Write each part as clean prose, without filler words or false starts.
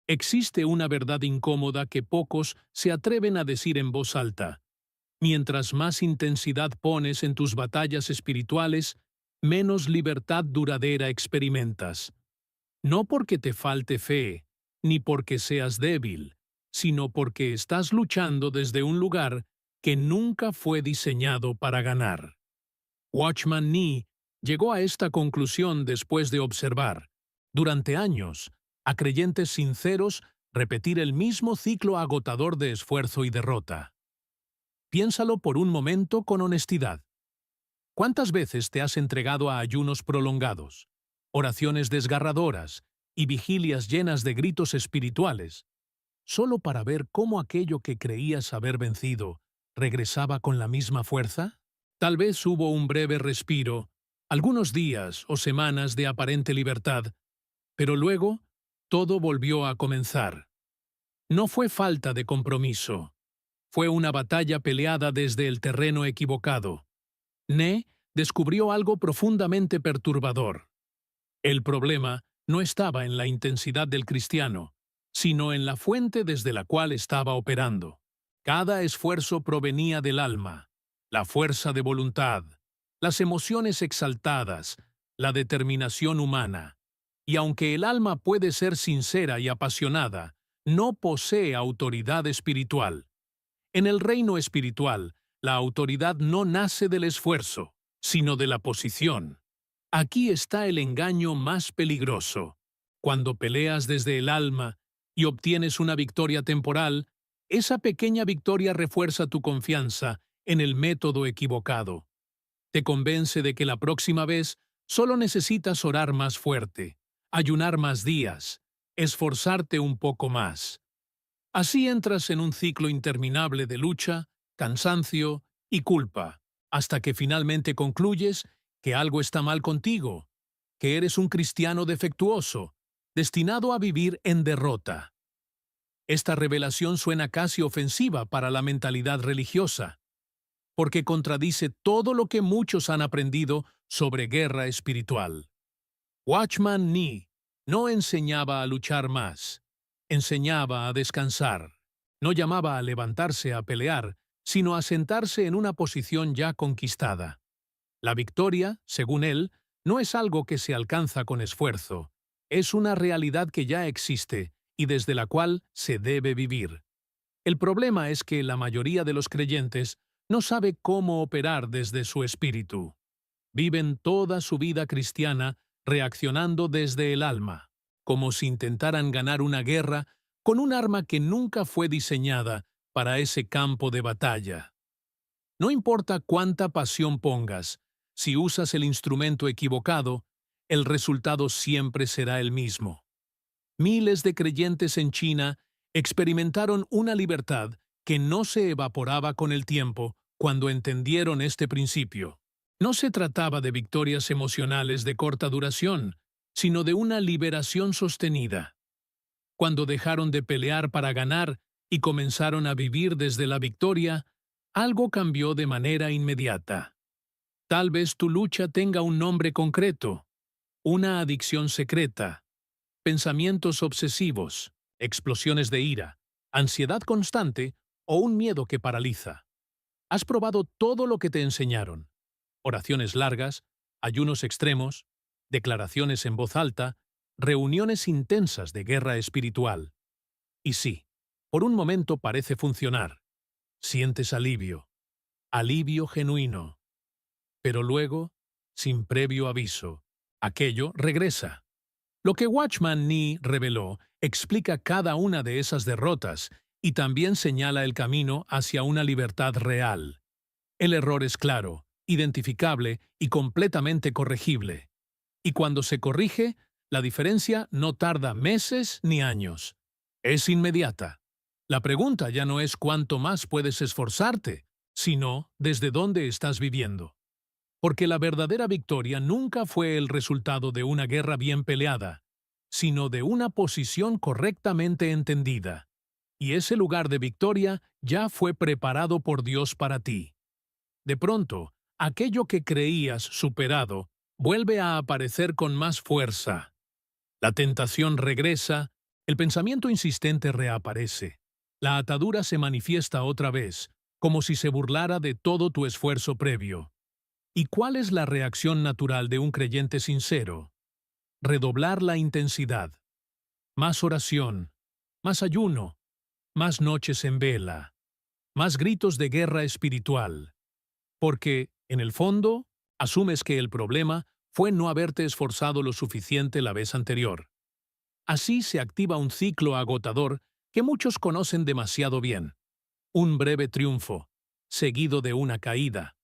Existe una verdad incómoda que pocos se atreven a decir en voz alta. Mientras más intensidad pones en tus batallas espirituales, menos libertad duradera experimentas. No porque te falte fe, ni porque seas débil, sino porque estás luchando desde un lugar que nunca fue diseñado para ganar. Watchman Nee llegó a esta conclusión después de observar, durante años, a creyentes sinceros repetir el mismo ciclo agotador de esfuerzo y derrota. Piénsalo por un momento con honestidad. ¿Cuántas veces te has entregado a ayunos prolongados, oraciones desgarradoras y vigilias llenas de gritos espirituales, solo para ver cómo aquello que creías haber vencido regresaba con la misma fuerza? Tal vez hubo un breve respiro, algunos días o semanas de aparente libertad, pero luego todo volvió a comenzar. No fue falta de compromiso. Fue una batalla peleada desde el terreno equivocado. Nee descubrió algo profundamente perturbador. El problema no estaba en la intensidad del cristiano, sino en la fuente desde la cual estaba operando. Cada esfuerzo provenía del alma, la fuerza de voluntad, las emociones exaltadas, la determinación humana. Y aunque el alma puede ser sincera y apasionada, no posee autoridad espiritual. En el reino espiritual, la autoridad no nace del esfuerzo, sino de la posición. Aquí está el engaño más peligroso. Cuando peleas desde el alma y obtienes una victoria temporal, esa pequeña victoria refuerza tu confianza en el método equivocado. Te convence de que la próxima vez solo necesitas orar más fuerte, ayunar más días, esforzarte un poco más. Así entras en un ciclo interminable de lucha, cansancio y culpa, hasta que finalmente concluyes que algo está mal contigo, que eres un cristiano defectuoso, destinado a vivir en derrota. Esta revelación suena casi ofensiva para la mentalidad religiosa, porque contradice todo lo que muchos han aprendido sobre guerra espiritual. Watchman Nee no enseñaba a luchar más, enseñaba a descansar. No llamaba a levantarse a pelear, sino a sentarse en una posición ya conquistada. La victoria, según él, no es algo que se alcanza con esfuerzo, es una realidad que ya existe y desde la cual se debe vivir. El problema es que la mayoría de los creyentes no sabe cómo operar desde su espíritu. Viven toda su vida cristiana reaccionando desde el alma, como si intentaran ganar una guerra con un arma que nunca fue diseñada para ese campo de batalla. No importa cuánta pasión pongas, si usas el instrumento equivocado, el resultado siempre será el mismo. Miles de creyentes en China experimentaron una libertad que no se evaporaba con el tiempo cuando entendieron este principio. No se trataba de victorias emocionales de corta duración, sino de una liberación sostenida. Cuando dejaron de pelear para ganar y comenzaron a vivir desde la victoria, algo cambió de manera inmediata. Tal vez tu lucha tenga un nombre concreto, una adicción secreta, pensamientos obsesivos, explosiones de ira, ansiedad constante o un miedo que paraliza. Has probado todo lo que te enseñaron. Oraciones largas, ayunos extremos, declaraciones en voz alta, reuniones intensas de guerra espiritual. Y sí, por un momento parece funcionar. Sientes alivio, alivio genuino. Pero luego, sin previo aviso, aquello regresa. Lo que Watchman Nee reveló explica cada una de esas derrotas y también señala el camino hacia una libertad real. El error es claro, identificable y completamente corregible. Y cuando se corrige, la diferencia no tarda meses ni años. Es inmediata. La pregunta ya no es cuánto más puedes esforzarte, sino desde dónde estás viviendo. Porque la verdadera victoria nunca fue el resultado de una guerra bien peleada, sino de una posición correctamente entendida. Y ese lugar de victoria ya fue preparado por Dios para ti. De pronto, aquello que creías superado vuelve a aparecer con más fuerza. La tentación regresa, El pensamiento insistente reaparece. La atadura se manifiesta otra vez, como si se burlara de todo tu esfuerzo previo. ¿Y cuál es la reacción natural de un creyente sincero? Redoblar la intensidad. Más oración, más ayuno, más noches en vela, más gritos de guerra espiritual. Porque, en el fondo, asumes que el problema fue no haberte esforzado lo suficiente la vez anterior. Así se activa un ciclo agotador que muchos conocen demasiado bien. Un breve triunfo, seguido de una caída.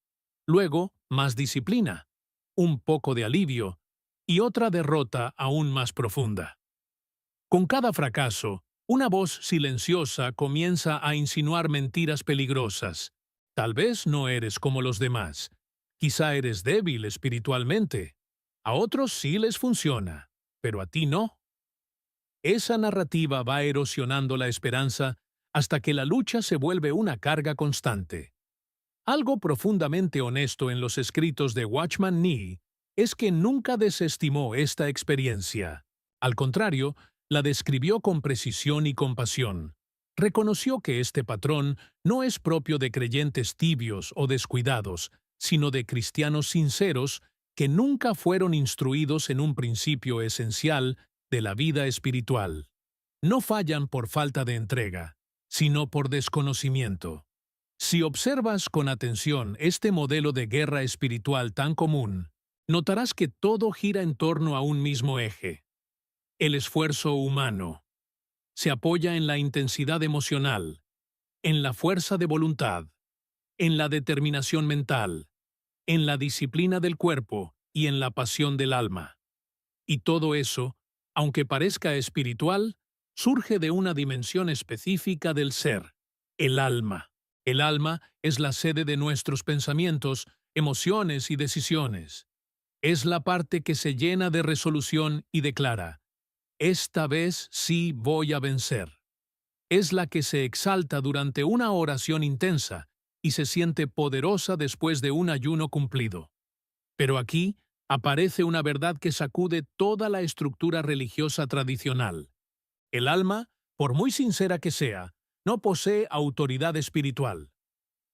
Luego, más disciplina, un poco de alivio y otra derrota aún más profunda. Con cada fracaso, una voz silenciosa comienza a insinuar mentiras peligrosas. Tal vez no eres como los demás. Quizá eres débil espiritualmente. A otros sí les funciona, pero a ti no. Esa narrativa va erosionando la esperanza hasta que la lucha se vuelve una carga constante. Algo profundamente honesto en los escritos de Watchman Nee es que nunca desestimó esta experiencia. Al contrario, la describió con precisión y compasión. Reconoció que este patrón no es propio de creyentes tibios o descuidados, sino de cristianos sinceros que nunca fueron instruidos en un principio esencial de la vida espiritual. No fallan por falta de entrega, sino por desconocimiento. Si observas con atención este modelo de guerra espiritual tan común, notarás que todo gira en torno a un mismo eje: el esfuerzo humano. Se apoya en la intensidad emocional, en la fuerza de voluntad, en la determinación mental, en la disciplina del cuerpo y en la pasión del alma. Y todo eso, aunque parezca espiritual, surge de una dimensión específica del ser: el alma. El alma es la sede de nuestros pensamientos, emociones y decisiones. Es la parte que se llena de resolución y declara: esta vez sí voy a vencer. Es la que se exalta durante una oración intensa y se siente poderosa después de un ayuno cumplido. Pero aquí aparece una verdad que sacude toda la estructura religiosa tradicional. El alma, por muy sincera que sea, no posee autoridad espiritual.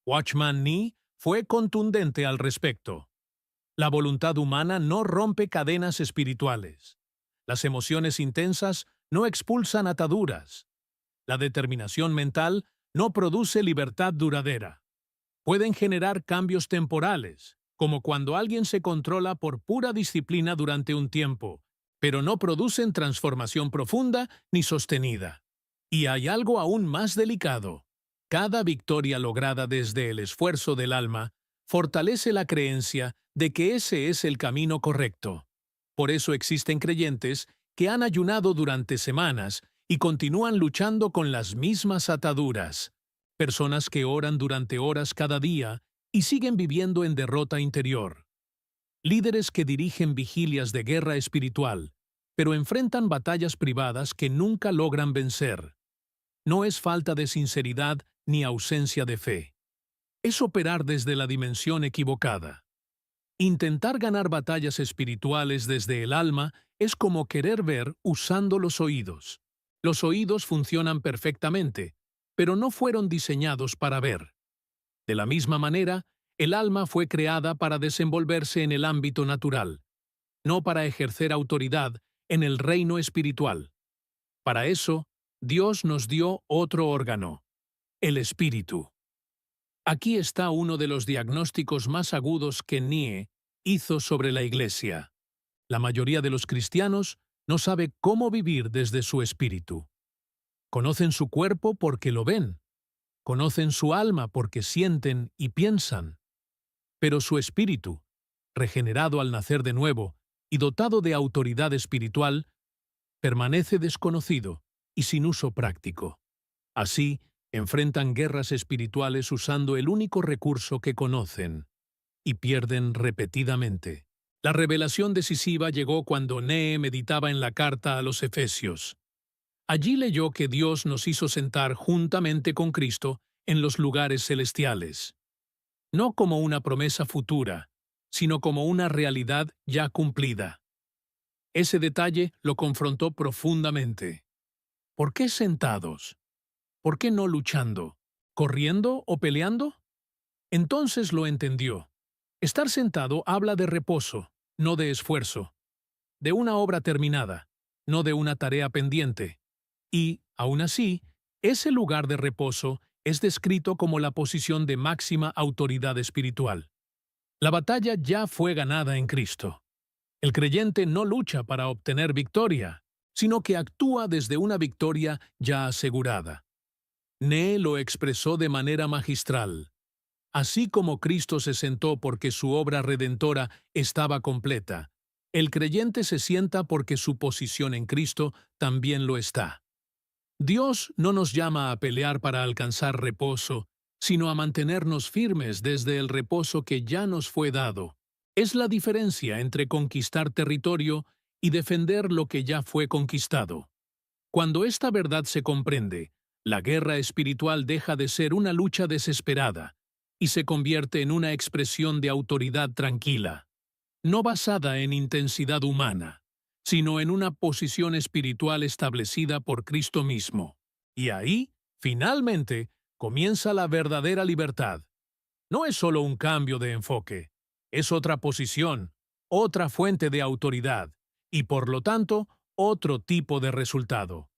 Watchman Nee fue contundente al respecto. La voluntad humana no rompe cadenas espirituales. Las emociones intensas no expulsan ataduras. La determinación mental no produce libertad duradera. Pueden generar cambios temporales, como cuando alguien se controla por pura disciplina durante un tiempo, pero no producen transformación profunda ni sostenida. Y hay algo aún más delicado. Cada victoria lograda desde el esfuerzo del alma fortalece la creencia de que ese es el camino correcto. Por eso existen creyentes que han ayunado durante semanas y continúan luchando con las mismas ataduras. Personas que oran durante horas cada día y siguen viviendo en derrota interior. Líderes que dirigen vigilias de guerra espiritual, pero enfrentan batallas privadas que nunca logran vencer. No es falta de sinceridad ni ausencia de fe. Es operar desde la dimensión equivocada. Intentar ganar batallas espirituales desde el alma es como querer ver usando los oídos. Los oídos funcionan perfectamente, pero no fueron diseñados para ver. De la misma manera, el alma fue creada para desenvolverse en el ámbito natural, no para ejercer autoridad en el reino espiritual. Para eso, Dios nos dio otro órgano: el espíritu. Aquí está uno de los diagnósticos más agudos que Nie hizo sobre la Iglesia. La mayoría de los cristianos no sabe cómo vivir desde su espíritu. Conocen su cuerpo porque lo ven. Conocen su alma porque sienten y piensan. Pero su espíritu, regenerado al nacer de nuevo y dotado de autoridad espiritual, permanece desconocido y sin uso práctico. Así, enfrentan guerras espirituales usando el único recurso que conocen, y pierden repetidamente. La revelación decisiva llegó cuando Nee meditaba en la carta a los Efesios. Allí leyó que Dios nos hizo sentar juntamente con Cristo en los lugares celestiales, no como una promesa futura, sino como una realidad ya cumplida. Ese detalle lo confrontó profundamente. ¿Por qué sentados? ¿Por qué no luchando? ¿Corriendo o peleando? Entonces lo entendió. Estar sentado habla de reposo, no de esfuerzo, de una obra terminada, no de una tarea pendiente. Y, aún así, ese lugar de reposo es descrito como la posición de máxima autoridad espiritual. La batalla ya fue ganada en Cristo. El creyente no lucha para obtener victoria, sino que actúa desde una victoria ya asegurada. Nee lo expresó de manera magistral. Así como Cristo se sentó porque su obra redentora estaba completa, el creyente se sienta porque su posición en Cristo también lo está. Dios no nos llama a pelear para alcanzar reposo, sino a mantenernos firmes desde el reposo que ya nos fue dado. Es la diferencia entre conquistar territorio y defender lo que ya fue conquistado. Cuando esta verdad se comprende, la guerra espiritual deja de ser una lucha desesperada y se convierte en una expresión de autoridad tranquila, no basada en intensidad humana, sino en una posición espiritual establecida por Cristo mismo. Y ahí, finalmente, comienza la verdadera libertad. No es solo un cambio de enfoque, es otra posición, otra fuente de autoridad, y por lo tanto, otro tipo de resultado.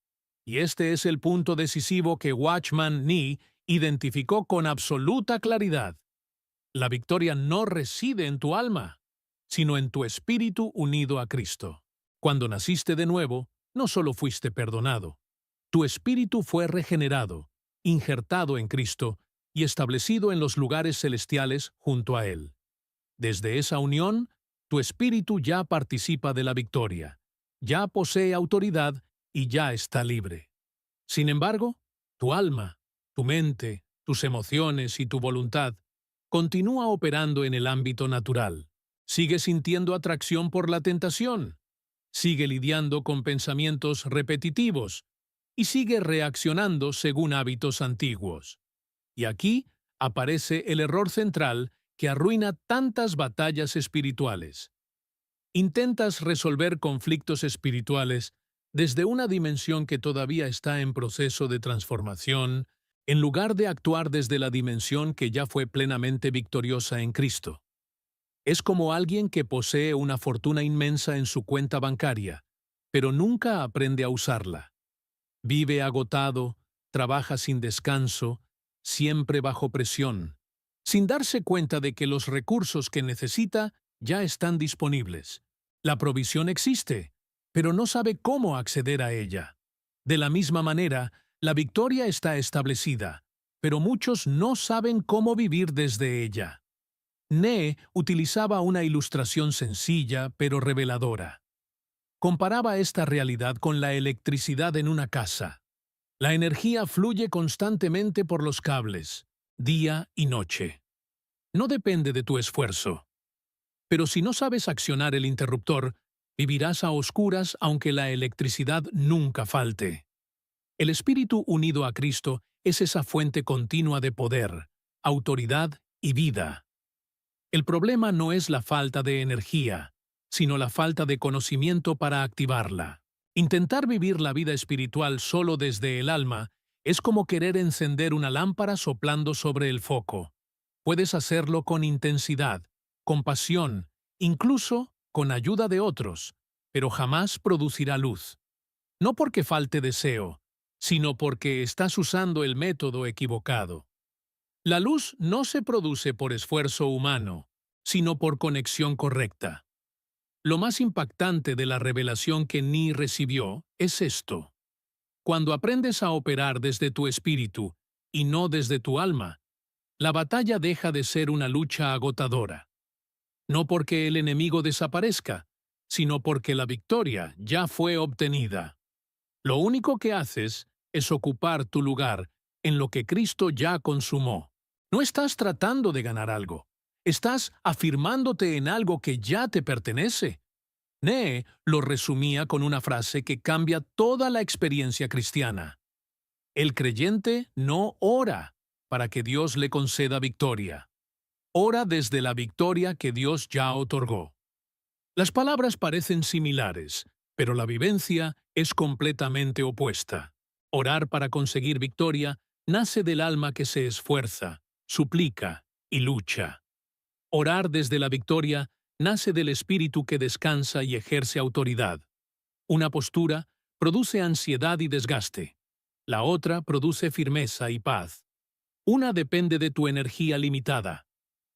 Y este es el punto decisivo que Watchman Nee identificó con absoluta claridad. La victoria no reside en tu alma, sino en tu espíritu unido a Cristo. Cuando naciste de nuevo, no solo fuiste perdonado, tu espíritu fue regenerado, injertado en Cristo y establecido en los lugares celestiales junto a Él. Desde esa unión, tu espíritu ya participa de la victoria, ya posee autoridad y ya está libre. Sin embargo, tu alma, tu mente, tus emociones y tu voluntad continúa operando en el ámbito natural. Sigue sintiendo atracción por la tentación, sigue lidiando con pensamientos repetitivos y sigue reaccionando según hábitos antiguos. Y aquí aparece el error central que arruina tantas batallas espirituales. Intentas resolver conflictos espirituales desde una dimensión que todavía está en proceso de transformación, en lugar de actuar desde la dimensión que ya fue plenamente victoriosa en Cristo. Es como alguien que posee una fortuna inmensa en su cuenta bancaria, pero nunca aprende a usarla. Vive agotado, trabaja sin descanso, siempre bajo presión, sin darse cuenta de que los recursos que necesita ya están disponibles. La provisión existe, pero no sabe cómo acceder a ella. De la misma manera, la victoria está establecida, pero muchos no saben cómo vivir desde ella. Nee utilizaba una ilustración sencilla pero reveladora. Comparaba esta realidad con la electricidad en una casa. La energía fluye constantemente por los cables, día y noche. No depende de tu esfuerzo. Pero si no sabes accionar el interruptor, vivirás a oscuras aunque la electricidad nunca falte. El espíritu unido a Cristo es esa fuente continua de poder, autoridad y vida. El problema no es la falta de energía, sino la falta de conocimiento para activarla. Intentar vivir la vida espiritual solo desde el alma es como querer encender una lámpara soplando sobre el foco. Puedes hacerlo con intensidad, con pasión, incluso con ayuda de otros, pero jamás producirá luz. No porque falte deseo, sino porque estás usando el método equivocado. La luz no se produce por esfuerzo humano, sino por conexión correcta. Lo más impactante de la revelación que Nee recibió es esto. Cuando aprendes a operar desde tu espíritu y no desde tu alma, la batalla deja de ser una lucha agotadora. No porque el enemigo desaparezca, sino porque la victoria ya fue obtenida. Lo único que haces es ocupar tu lugar en lo que Cristo ya consumó. No estás tratando de ganar algo, estás afirmándote en algo que ya te pertenece. Nee lo resumía con una frase que cambia toda la experiencia cristiana. El creyente no ora para que Dios le conceda victoria. Ora desde la victoria que Dios ya otorgó. Las palabras parecen similares, pero la vivencia es completamente opuesta. Orar para conseguir victoria nace del alma que se esfuerza, suplica y lucha. Orar desde la victoria nace del espíritu que descansa y ejerce autoridad. Una postura produce ansiedad y desgaste. La otra produce firmeza y paz. Una depende de tu energía limitada.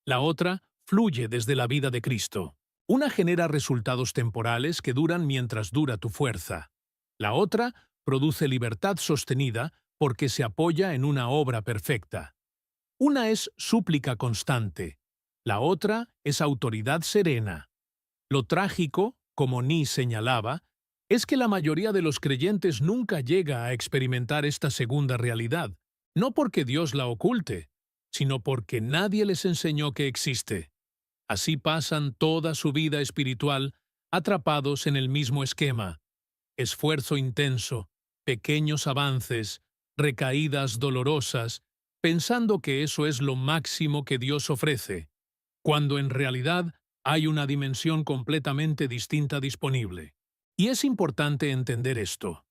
La otra fluye desde la vida de Cristo. Una genera resultados temporales que duran mientras dura tu fuerza. La otra produce libertad sostenida porque se apoya en una obra perfecta. Una es súplica constante. La otra es autoridad serena. Lo trágico, como Ni señalaba, es que la mayoría de los creyentes nunca llega a experimentar esta segunda realidad, no porque Dios la oculte, sino porque nadie les enseñó que existe. Así pasan toda su vida espiritual atrapados en el mismo esquema: esfuerzo intenso, pequeños avances, recaídas dolorosas, pensando que eso es lo máximo que Dios ofrece, cuando en realidad hay una dimensión completamente distinta disponible. Y es importante entender esto.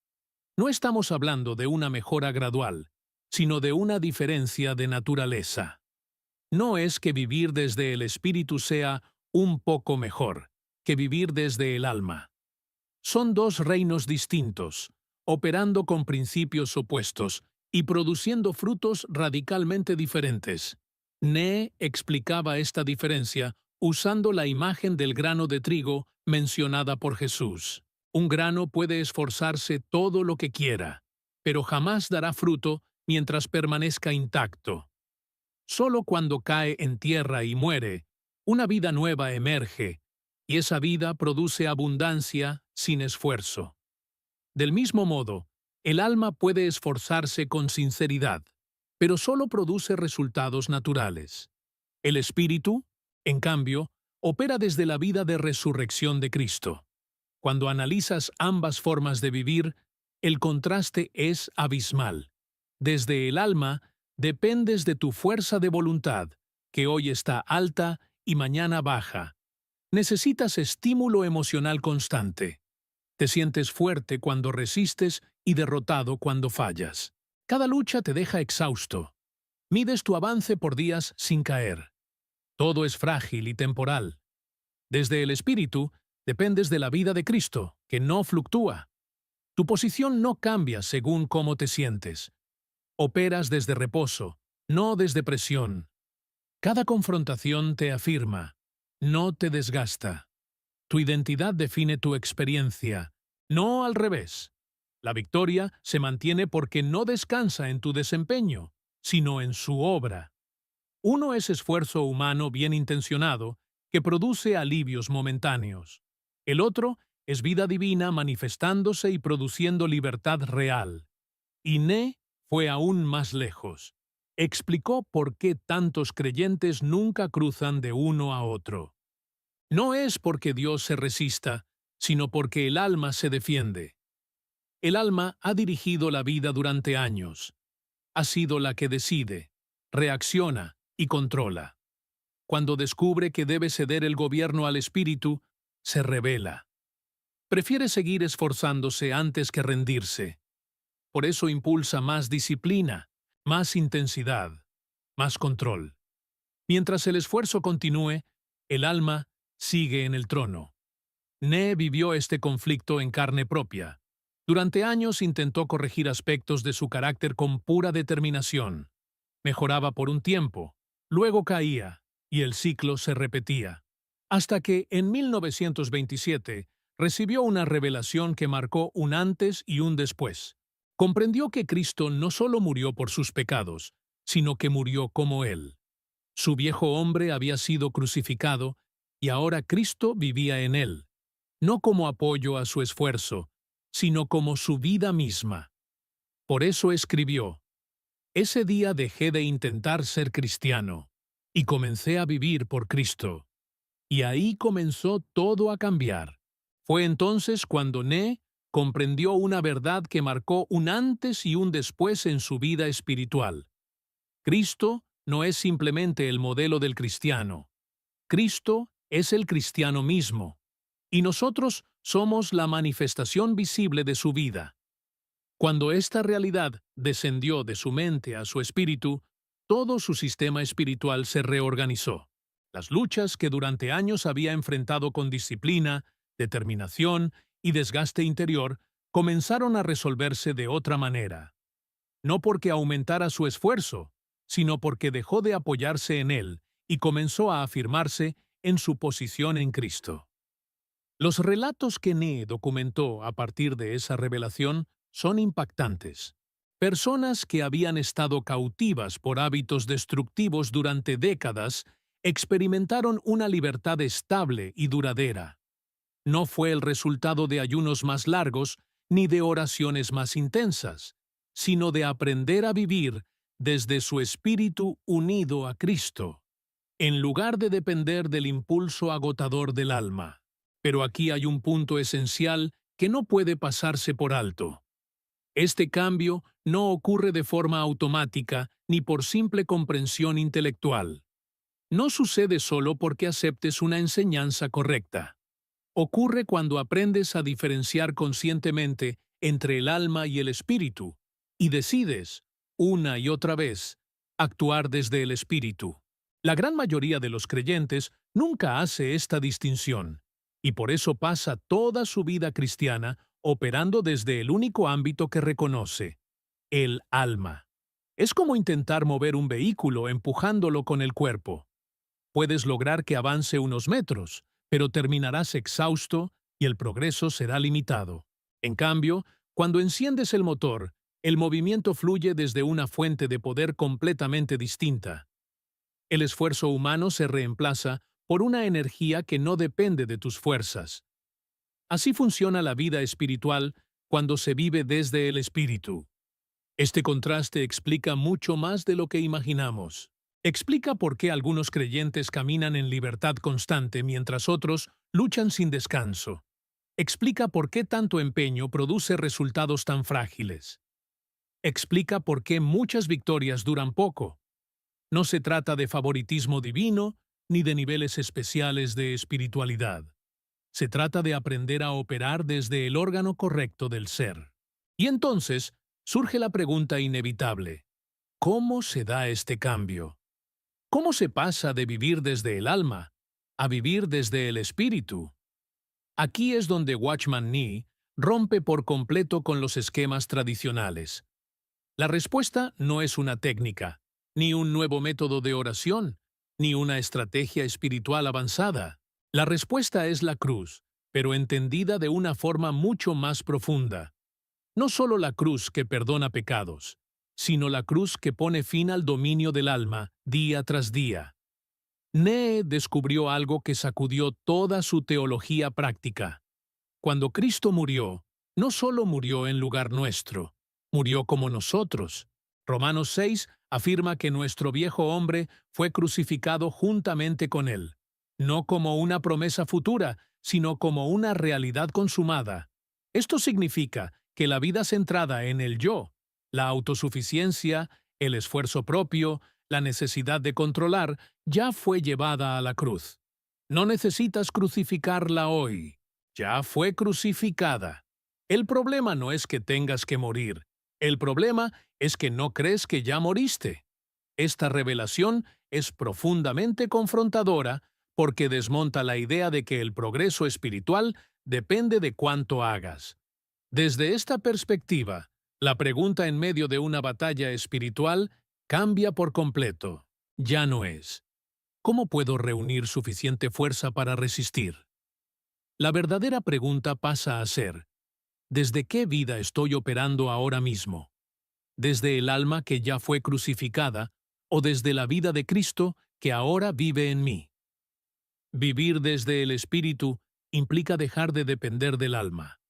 No estamos hablando de una mejora gradual, sino de una diferencia de naturaleza. No es que vivir desde el espíritu sea un poco mejor que vivir desde el alma. Son dos reinos distintos, operando con principios opuestos y produciendo frutos radicalmente diferentes. Ne explicaba esta diferencia usando la imagen del grano de trigo mencionada por Jesús. Un grano puede esforzarse todo lo que quiera, pero jamás dará fruto mientras permanezca intacto. Solo cuando cae en tierra y muere, una vida nueva emerge, y esa vida produce abundancia sin esfuerzo. Del mismo modo, el alma puede esforzarse con sinceridad, pero solo produce resultados naturales. El espíritu, en cambio, opera desde la vida de resurrección de Cristo. Cuando analizas ambas formas de vivir, el contraste es abismal. Desde el alma, dependes de tu fuerza de voluntad, que hoy está alta y mañana baja. Necesitas estímulo emocional constante. Te sientes fuerte cuando resistes y derrotado cuando fallas. Cada lucha te deja exhausto. Mides tu avance por días sin caer. Todo es frágil y temporal. Desde el espíritu, dependes de la vida de Cristo, que no fluctúa. Tu posición no cambia según cómo te sientes. Operas desde reposo, no desde presión. Cada confrontación te afirma, no te desgasta. Tu identidad define tu experiencia, no al revés. La victoria se mantiene porque no descansa en tu desempeño, sino en su obra. Uno es esfuerzo humano bien intencionado que produce alivios momentáneos. El otro es vida divina manifestándose y produciendo libertad real. Y Ne fue aún más lejos. Explicó por qué tantos creyentes nunca cruzan de uno a otro. No es porque Dios se resista, sino porque el alma se defiende. El alma ha dirigido la vida durante años. Ha sido la que decide, reacciona y controla. Cuando descubre que debe ceder el gobierno al espíritu, se rebela. Prefiere seguir esforzándose antes que rendirse. Por eso impulsa más disciplina, más intensidad, más control. Mientras el esfuerzo continúe, el alma sigue en el trono. Ne vivió este conflicto en carne propia. Durante años intentó corregir aspectos de su carácter con pura determinación. Mejoraba por un tiempo, luego caía, y el ciclo se repetía. Hasta que, en 1927, recibió una revelación que marcó un antes y un después. Comprendió que Cristo no solo murió por sus pecados, sino que murió como Él. Su viejo hombre había sido crucificado y ahora Cristo vivía en él, no como apoyo a su esfuerzo, sino como su vida misma. Por eso escribió: «Ese día dejé de intentar ser cristiano y comencé a vivir por Cristo». Y ahí comenzó todo a cambiar. Fue entonces cuando Ne comprendió una verdad que marcó un antes y un después en su vida espiritual. Cristo no es simplemente el modelo del cristiano. Cristo es el cristiano mismo, y nosotros somos la manifestación visible de su vida. Cuando esta realidad descendió de su mente a su espíritu, todo su sistema espiritual se reorganizó. Las luchas que durante años había enfrentado con disciplina, determinación y desgaste interior comenzaron a resolverse de otra manera. No porque aumentara su esfuerzo, sino porque dejó de apoyarse en él y comenzó a afirmarse en su posición en Cristo. Los relatos que Nee documentó a partir de esa revelación son impactantes. Personas que habían estado cautivas por hábitos destructivos durante décadas experimentaron una libertad estable y duradera. No fue el resultado de ayunos más largos ni de oraciones más intensas, sino de aprender a vivir desde su espíritu unido a Cristo, en lugar de depender del impulso agotador del alma. Pero aquí hay un punto esencial que no puede pasarse por alto. Este cambio no ocurre de forma automática ni por simple comprensión intelectual. No sucede solo porque aceptes una enseñanza correcta. Ocurre cuando aprendes a diferenciar conscientemente entre el alma y el espíritu, y decides, una y otra vez, actuar desde el espíritu. La gran mayoría de los creyentes nunca hace esta distinción, y por eso pasa toda su vida cristiana operando desde el único ámbito que reconoce, el alma. Es como intentar mover un vehículo empujándolo con el cuerpo. Puedes lograr que avance unos metros, pero terminarás exhausto y el progreso será limitado. En cambio, cuando enciendes el motor, el movimiento fluye desde una fuente de poder completamente distinta. El esfuerzo humano se reemplaza por una energía que no depende de tus fuerzas. Así funciona la vida espiritual cuando se vive desde el espíritu. Este contraste explica mucho más de lo que imaginamos. Explica por qué algunos creyentes caminan en libertad constante mientras otros luchan sin descanso. Explica por qué tanto empeño produce resultados tan frágiles. Explica por qué muchas victorias duran poco. No se trata de favoritismo divino ni de niveles especiales de espiritualidad. Se trata de aprender a operar desde el órgano correcto del ser. Y entonces surge la pregunta inevitable: ¿cómo se da este cambio? ¿Cómo se pasa de vivir desde el alma a vivir desde el espíritu? Aquí es donde Watchman Nee rompe por completo con los esquemas tradicionales. La respuesta no es una técnica, ni un nuevo método de oración, ni una estrategia espiritual avanzada. La respuesta es la cruz, pero entendida de una forma mucho más profunda. No solo la cruz que perdona pecados, sino la cruz que pone fin al dominio del alma día tras día. Nee descubrió algo que sacudió toda su teología práctica. Cuando Cristo murió, no solo murió en lugar nuestro, murió como nosotros. Romanos 6 afirma que nuestro viejo hombre fue crucificado juntamente con él, no como una promesa futura, sino como una realidad consumada. Esto significa que la vida centrada en el yo, la autosuficiencia, el esfuerzo propio, la necesidad de controlar, ya fue llevada a la cruz. No necesitas crucificarla hoy. Ya fue crucificada. El problema no es que tengas que morir. El problema es que no crees que ya moriste. Esta revelación es profundamente confrontadora porque desmonta la idea de que el progreso espiritual depende de cuánto hagas. Desde esta perspectiva, la pregunta en medio de una batalla espiritual cambia por completo. Ya no es: ¿cómo puedo reunir suficiente fuerza para resistir? La verdadera pregunta pasa a ser: ¿desde qué vida estoy operando ahora mismo? ¿Desde el alma que ya fue crucificada o desde la vida de Cristo que ahora vive en mí? Vivir desde el espíritu implica dejar de depender del alma.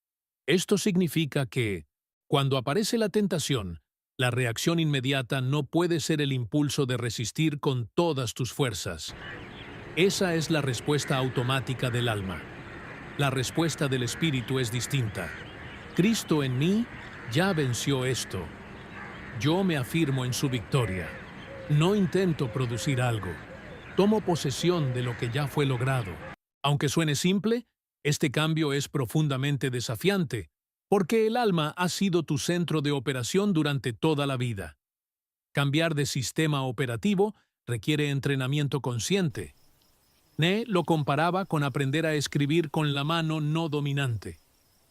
Esto significa que, cuando aparece la tentación, la reacción inmediata no puede ser el impulso de resistir con todas tus fuerzas. Esa es la respuesta automática del alma. La respuesta del espíritu es distinta. Cristo en mí ya venció esto. Yo me afirmo en su victoria. No intento producir algo. Tomo posesión de lo que ya fue logrado. Aunque suene simple, este cambio es profundamente desafiante, Porque el alma ha sido tu centro de operación durante toda la vida. Cambiar de sistema operativo requiere entrenamiento consciente. Ne lo comparaba con aprender a escribir con la mano no dominante.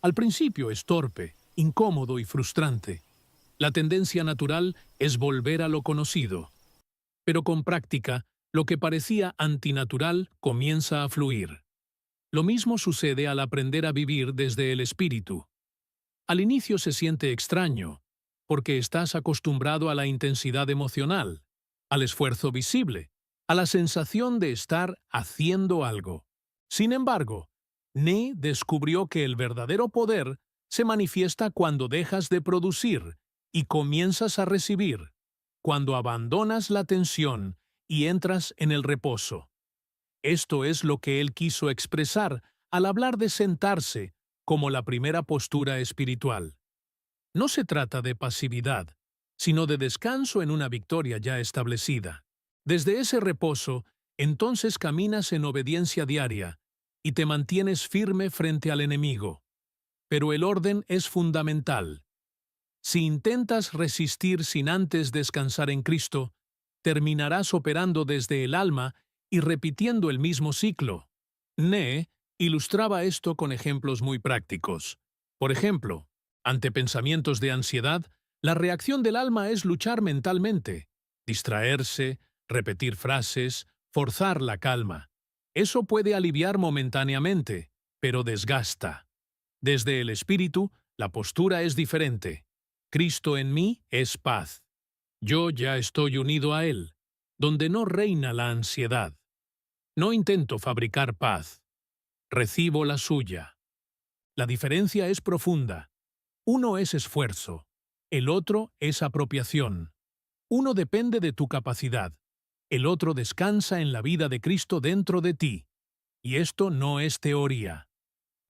Al principio es torpe, incómodo y frustrante. La tendencia natural es volver a lo conocido. Pero con práctica, lo que parecía antinatural comienza a fluir. Lo mismo sucede al aprender a vivir desde el espíritu. Al inicio se siente extraño, porque estás acostumbrado a la intensidad emocional, al esfuerzo visible, a la sensación de estar haciendo algo. Sin embargo, Ne descubrió que el verdadero poder se manifiesta cuando dejas de producir y comienzas a recibir, cuando abandonas la tensión y entras en el reposo. Esto es lo que él quiso expresar al hablar de sentarse como la primera postura espiritual. No se trata de pasividad, sino de descanso en una victoria ya establecida. Desde ese reposo, entonces caminas en obediencia diaria y te mantienes firme frente al enemigo. Pero el orden es fundamental. Si intentas resistir sin antes descansar en Cristo, terminarás operando desde el alma y repitiendo el mismo ciclo. Ne ilustraba esto con ejemplos muy prácticos. Por ejemplo, ante pensamientos de ansiedad, la reacción del alma es luchar mentalmente, distraerse, repetir frases, forzar la calma. Eso puede aliviar momentáneamente, pero desgasta. Desde el espíritu, la postura es diferente. Cristo en mí es paz. Yo ya estoy unido a Él, donde no reina la ansiedad. No intento fabricar paz. Recibo la suya. La diferencia es profunda. Uno es esfuerzo, el otro es apropiación. Uno depende de tu capacidad, el otro descansa en la vida de Cristo dentro de ti. Y esto no es teoría.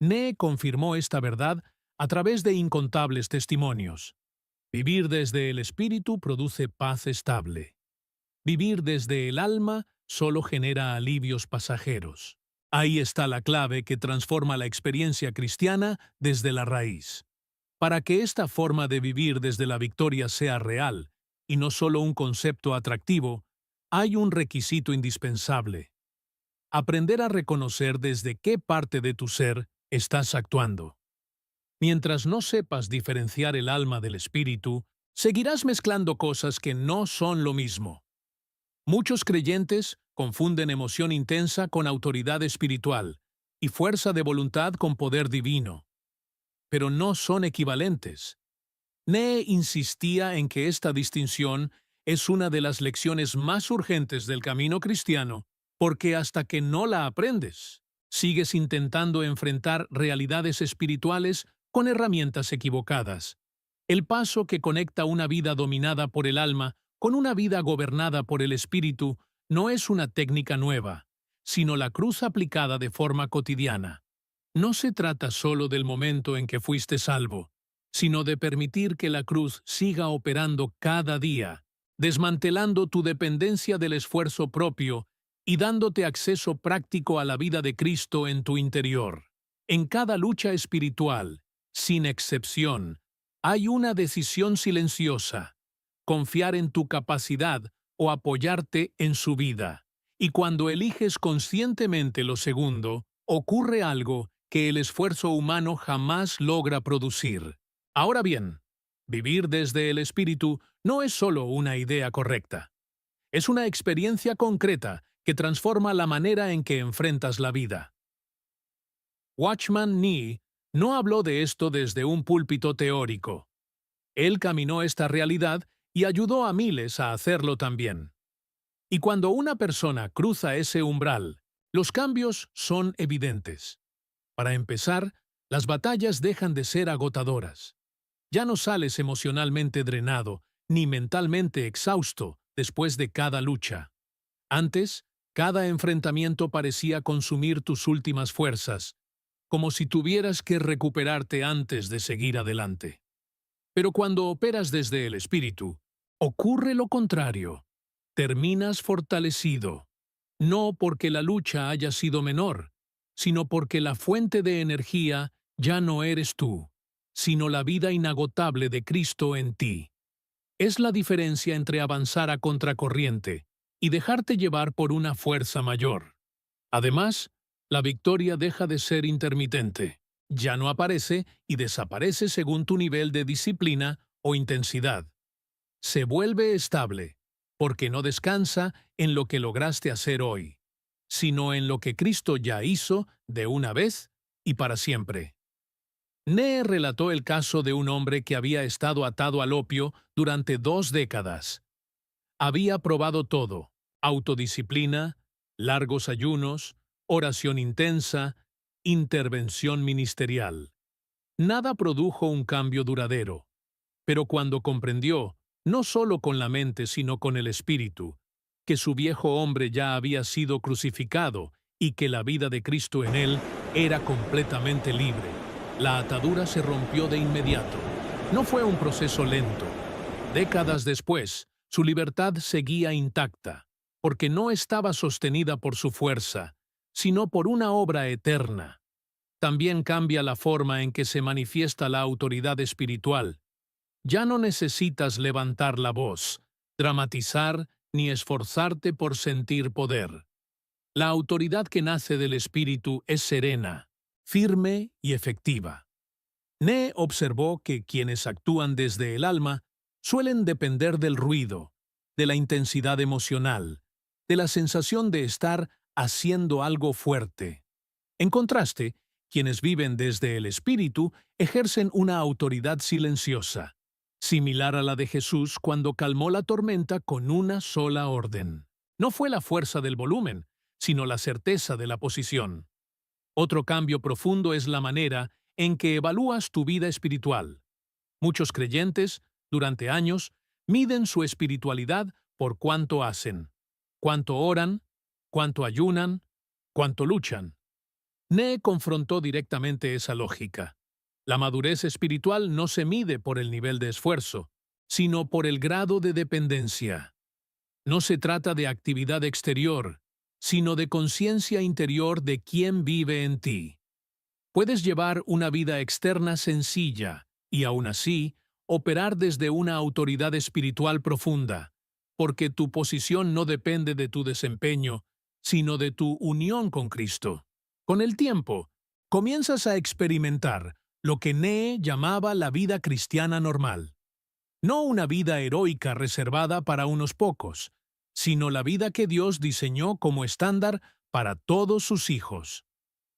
Ne confirmó esta verdad a través de incontables testimonios. Vivir desde el espíritu produce paz estable. Vivir desde el alma solo genera alivios pasajeros. Ahí está la clave que transforma la experiencia cristiana desde la raíz. Para que esta forma de vivir desde la victoria sea real, y no solo un concepto atractivo, hay un requisito indispensable. Aprender a reconocer desde qué parte de tu ser estás actuando. Mientras no sepas diferenciar el alma del espíritu, seguirás mezclando cosas que no son lo mismo. Muchos creyentes confunden emoción intensa con autoridad espiritual y fuerza de voluntad con poder divino. Pero no son equivalentes. Ne insistía en que esta distinción es una de las lecciones más urgentes del camino cristiano, porque hasta que no la aprendes, sigues intentando enfrentar realidades espirituales con herramientas equivocadas. El paso que conecta una vida dominada por el alma con una vida gobernada por el espíritu no es una técnica nueva, sino la cruz aplicada de forma cotidiana. No se trata solo del momento en que fuiste salvo, sino de permitir que la cruz siga operando cada día, desmantelando tu dependencia del esfuerzo propio y dándote acceso práctico a la vida de Cristo en tu interior. En cada lucha espiritual, sin excepción, hay una decisión silenciosa: confiar en tu capacidad o apoyarte en su vida. Y cuando eliges conscientemente lo segundo, ocurre algo que el esfuerzo humano jamás logra producir. Ahora bien, vivir desde el espíritu no es solo una idea correcta. Es una experiencia concreta que transforma la manera en que enfrentas la vida. Watchman Nee no habló de esto desde un púlpito teórico. Él caminó esta realidad y ayudó a miles a hacerlo también. Y cuando una persona cruza ese umbral, los cambios son evidentes. Para empezar, las batallas dejan de ser agotadoras. Ya no sales emocionalmente drenado ni mentalmente exhausto después de cada lucha. Antes, cada enfrentamiento parecía consumir tus últimas fuerzas, como si tuvieras que recuperarte antes de seguir adelante. Pero cuando operas desde el espíritu, ocurre lo contrario. Terminas fortalecido, no porque la lucha haya sido menor, sino porque la fuente de energía ya no eres tú. sino la vida inagotable de Cristo en ti. Es la diferencia entre avanzar a contracorriente y dejarte llevar por una fuerza mayor. Además, la victoria deja de ser intermitente. Ya no aparece y desaparece según tu nivel de disciplina o intensidad. Se vuelve estable, porque no descansa en lo que lograste hacer hoy, sino en lo que Cristo ya hizo de una vez y para siempre. Nee relató el caso de un hombre que había estado atado al opio durante 2 décadas. Había probado todo: autodisciplina, largos ayunos, oración intensa, intervención ministerial. Nada produjo un cambio duradero. Pero cuando comprendió, no solo con la mente sino con el espíritu, que su viejo hombre ya había sido crucificado y que la vida de Cristo en él era completamente libre, la atadura se rompió de inmediato. No fue un proceso lento. Décadas después, su libertad seguía intacta, porque no estaba sostenida por su fuerza, sino por una obra eterna. También cambia la forma en que se manifiesta la autoridad espiritual. Ya no necesitas levantar la voz, dramatizar ni esforzarte por sentir poder. La autoridad que nace del Espíritu es serena, firme y efectiva. Nee observó que quienes actúan desde el alma suelen depender del ruido, de la intensidad emocional, de la sensación de estar haciendo algo fuerte. En contraste, quienes viven desde el Espíritu ejercen una autoridad silenciosa, similar a la de Jesús cuando calmó la tormenta con una sola orden. No fue la fuerza del volumen, sino la certeza de la posición. Otro cambio profundo es la manera en que evalúas tu vida espiritual. Muchos creyentes, durante años, miden su espiritualidad por cuánto hacen, cuánto oran, cuánto ayunan, cuánto luchan. Nee confrontó directamente esa lógica. La madurez espiritual no se mide por el nivel de esfuerzo, sino por el grado de dependencia. No se trata de actividad exterior, sino de conciencia interior de quién vive en ti. Puedes llevar una vida externa sencilla y aún así operar desde una autoridad espiritual profunda, porque tu posición no depende de tu desempeño, sino de tu unión con Cristo. Con el tiempo, comienzas a experimentar lo que Nee llamaba la vida cristiana normal. No una vida heroica reservada para unos pocos, sino la vida que Dios diseñó como estándar para todos sus hijos.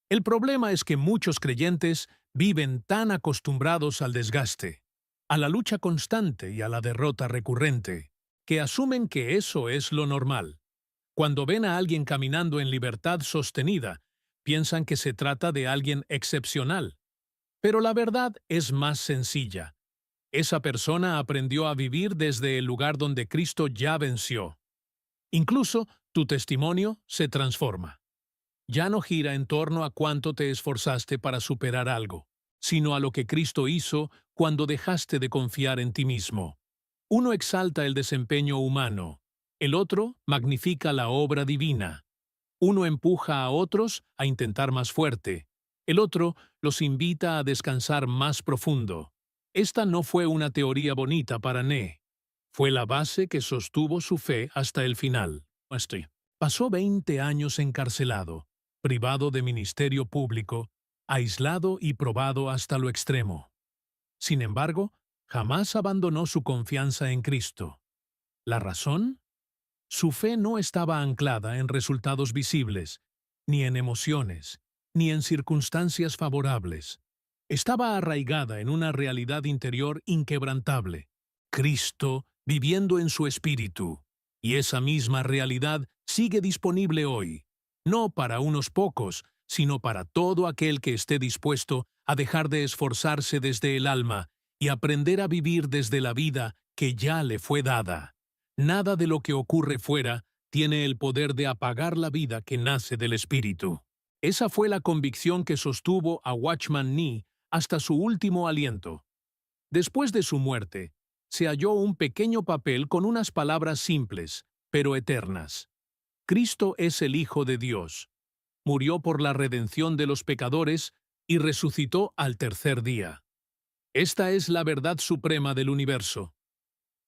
El problema es que muchos creyentes viven tan acostumbrados al desgaste, a la lucha constante y a la derrota recurrente, que asumen que eso es lo normal. Cuando ven a alguien caminando en libertad sostenida, piensan que se trata de alguien excepcional. Pero la verdad es más sencilla. Esa persona aprendió a vivir desde el lugar donde Cristo ya venció. Incluso tu testimonio se transforma. Ya no gira en torno a cuánto te esforzaste para superar algo, sino a lo que Cristo hizo cuando dejaste de confiar en ti mismo. Uno exalta el desempeño humano, el otro magnifica la obra divina. Uno empuja a otros a intentar más fuerte, el otro los invita a descansar más profundo. Esta no fue una teoría bonita para Nee. Fue la base que sostuvo su fe hasta el final. Pasó 20 años encarcelado, privado de ministerio público, aislado y probado hasta lo extremo. Sin embargo, jamás abandonó su confianza en Cristo. ¿La razón? Su fe no estaba anclada en resultados visibles, ni en emociones, ni en circunstancias favorables. Estaba arraigada en una realidad interior inquebrantable: Cristo viviendo en su espíritu. Y esa misma realidad sigue disponible hoy, no para unos pocos, sino para todo aquel que esté dispuesto a dejar de esforzarse desde el alma y aprender a vivir desde la vida que ya le fue dada. Nada de lo que ocurre fuera tiene el poder de apagar la vida que nace del Espíritu. Esa fue la convicción que sostuvo a Watchman Nee hasta su último aliento. Después de su muerte, se halló un pequeño papel con unas palabras simples, pero eternas. Cristo es el Hijo de Dios. Murió por la redención de los pecadores y resucitó al tercer día. Esta es la verdad suprema del universo.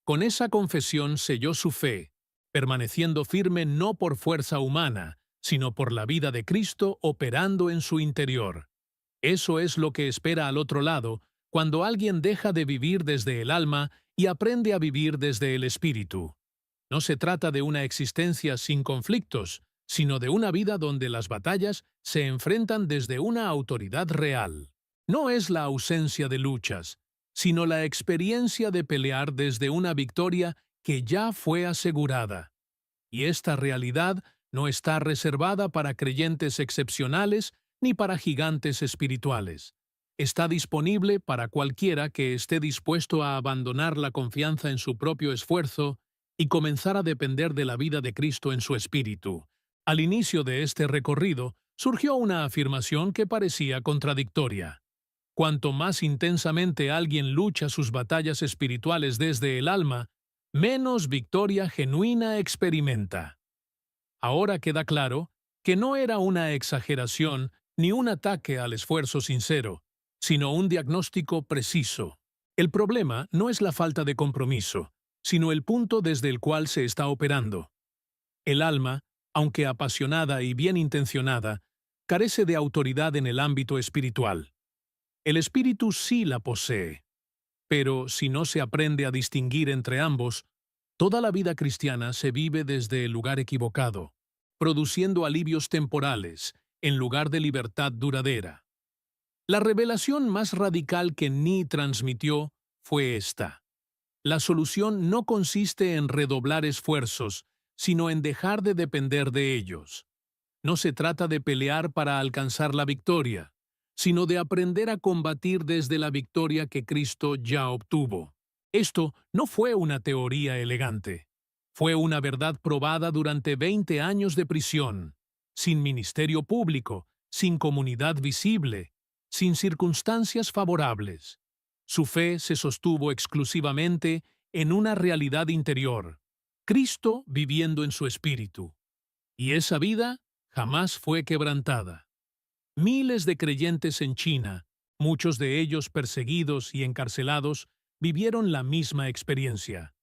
Con esa confesión selló su fe, permaneciendo firme no por fuerza humana, sino por la vida de Cristo operando en su interior. Eso es lo que espera al otro lado, cuando alguien deja de vivir desde el alma y aprende a vivir desde el espíritu. No se trata de una existencia sin conflictos, sino de una vida donde las batallas se enfrentan desde una autoridad real. No es la ausencia de luchas, sino la experiencia de pelear desde una victoria que ya fue asegurada. Y esta realidad no está reservada para creyentes excepcionales ni para gigantes espirituales. Está disponible para cualquiera que esté dispuesto a abandonar la confianza en su propio esfuerzo y comenzar a depender de la vida de Cristo en su espíritu. Al inicio de este recorrido, surgió una afirmación que parecía contradictoria. Cuanto más intensamente alguien lucha sus batallas espirituales desde el alma, menos victoria genuina experimenta. Ahora queda claro que no era una exageración ni un ataque al esfuerzo sincero, sino un diagnóstico preciso. El problema no es la falta de compromiso, sino el punto desde el cual se está operando. El alma, aunque apasionada y bien intencionada, carece de autoridad en el ámbito espiritual. El espíritu sí la posee, pero si no se aprende a distinguir entre ambos, toda la vida cristiana se vive desde el lugar equivocado, produciendo alivios temporales en lugar de libertad duradera. La revelación más radical que Ni transmitió fue esta. La solución no consiste en redoblar esfuerzos, sino en dejar de depender de ellos. No se trata de pelear para alcanzar la victoria, sino de aprender a combatir desde la victoria que Cristo ya obtuvo. Esto no fue una teoría elegante. Fue una verdad probada durante 20 años de prisión, sin ministerio público, sin comunidad visible, sin circunstancias favorables. Su fe se sostuvo exclusivamente en una realidad interior, Cristo viviendo en su espíritu. Y esa vida jamás fue quebrantada. Miles de creyentes en China, muchos de ellos perseguidos y encarcelados, vivieron la misma experiencia.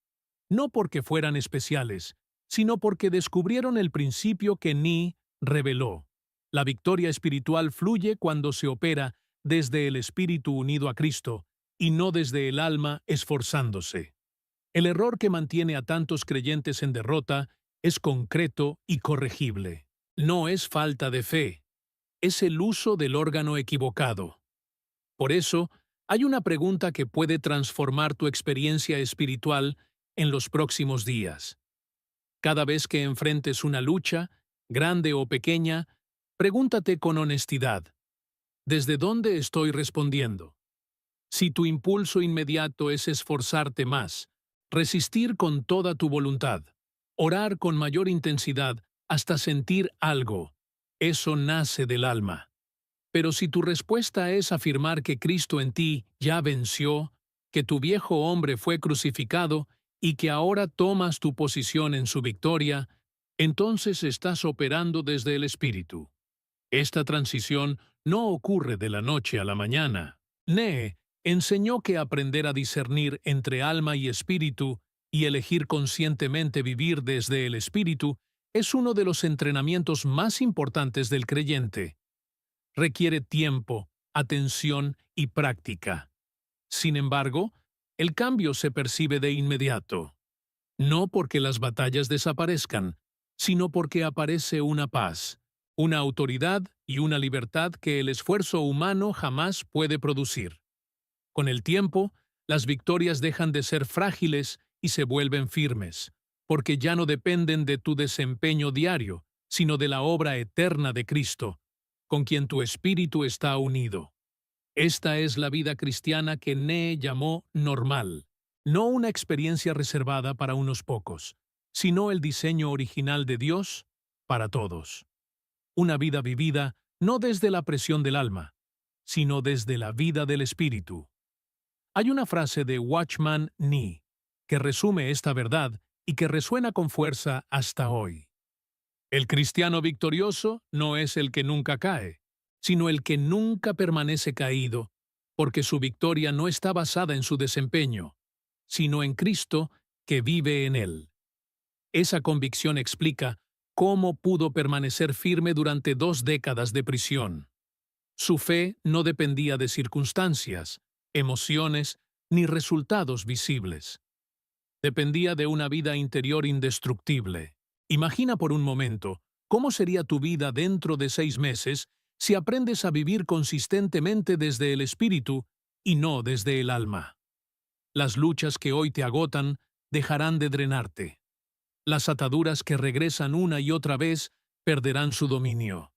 No porque fueran especiales, sino porque descubrieron el principio que Ni reveló. La victoria espiritual fluye cuando se opera desde el espíritu unido a Cristo y no desde el alma esforzándose. El error que mantiene a tantos creyentes en derrota es concreto y corregible. No es falta de fe, es el uso del órgano equivocado. Por eso, hay una pregunta que puede transformar tu experiencia espiritual en los próximos días. Cada vez que enfrentes una lucha, grande o pequeña, pregúntate con honestidad, ¿desde dónde estoy respondiendo? Si tu impulso inmediato es esforzarte más, resistir con toda tu voluntad, orar con mayor intensidad hasta sentir algo, eso nace del alma. Pero si tu respuesta es afirmar que Cristo en ti ya venció, que tu viejo hombre fue crucificado y que ahora tomas tu posición en su victoria, entonces estás operando desde el Espíritu. Esta transición no ocurre de la noche a la mañana. Nee enseñó que aprender a discernir entre alma y espíritu y elegir conscientemente vivir desde el Espíritu es uno de los entrenamientos más importantes del creyente. Requiere tiempo, atención y práctica. Sin embargo, el cambio se percibe de inmediato. No porque las batallas desaparezcan, sino porque aparece una paz, una autoridad y una libertad que el esfuerzo humano jamás puede producir. Con el tiempo, las victorias dejan de ser frágiles y se vuelven firmes, porque ya no dependen de tu desempeño diario, sino de la obra eterna de Cristo, con quien tu espíritu está unido. Esta es la vida cristiana que Nee llamó normal, no una experiencia reservada para unos pocos, sino el diseño original de Dios para todos. Una vida vivida no desde la presión del alma, sino desde la vida del espíritu. Hay una frase de Watchman Nee que resume esta verdad y que resuena con fuerza hasta hoy. El cristiano victorioso no es el que nunca cae, sino el que nunca permanece caído, porque su victoria no está basada en su desempeño, sino en Cristo que vive en él. Esa convicción explica cómo pudo permanecer firme durante 2 décadas de prisión. Su fe no dependía de circunstancias, emociones ni resultados visibles. Dependía de una vida interior indestructible. Imagina por un momento cómo sería tu vida dentro de 6 meses si aprendes a vivir consistentemente desde el espíritu y no desde el alma. Las luchas que hoy te agotan dejarán de drenarte. Las ataduras que regresan una y otra vez perderán su dominio.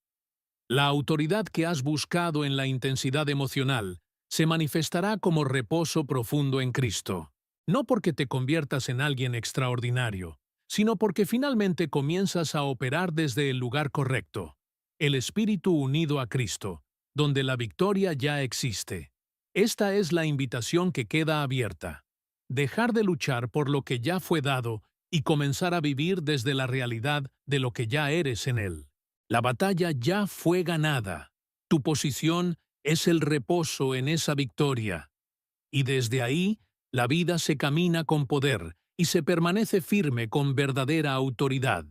La autoridad que has buscado en la intensidad emocional se manifestará como reposo profundo en Cristo. No porque te conviertas en alguien extraordinario, sino porque finalmente comienzas a operar desde el lugar correcto, el espíritu unido a Cristo, donde la victoria ya existe. Esta es la invitación que queda abierta. Dejar de luchar por lo que ya fue dado y comenzar a vivir desde la realidad de lo que ya eres en Él. La batalla ya fue ganada. Tu posición es el reposo en esa victoria. Y desde ahí, la vida se camina con poder y se permanece firme con verdadera autoridad.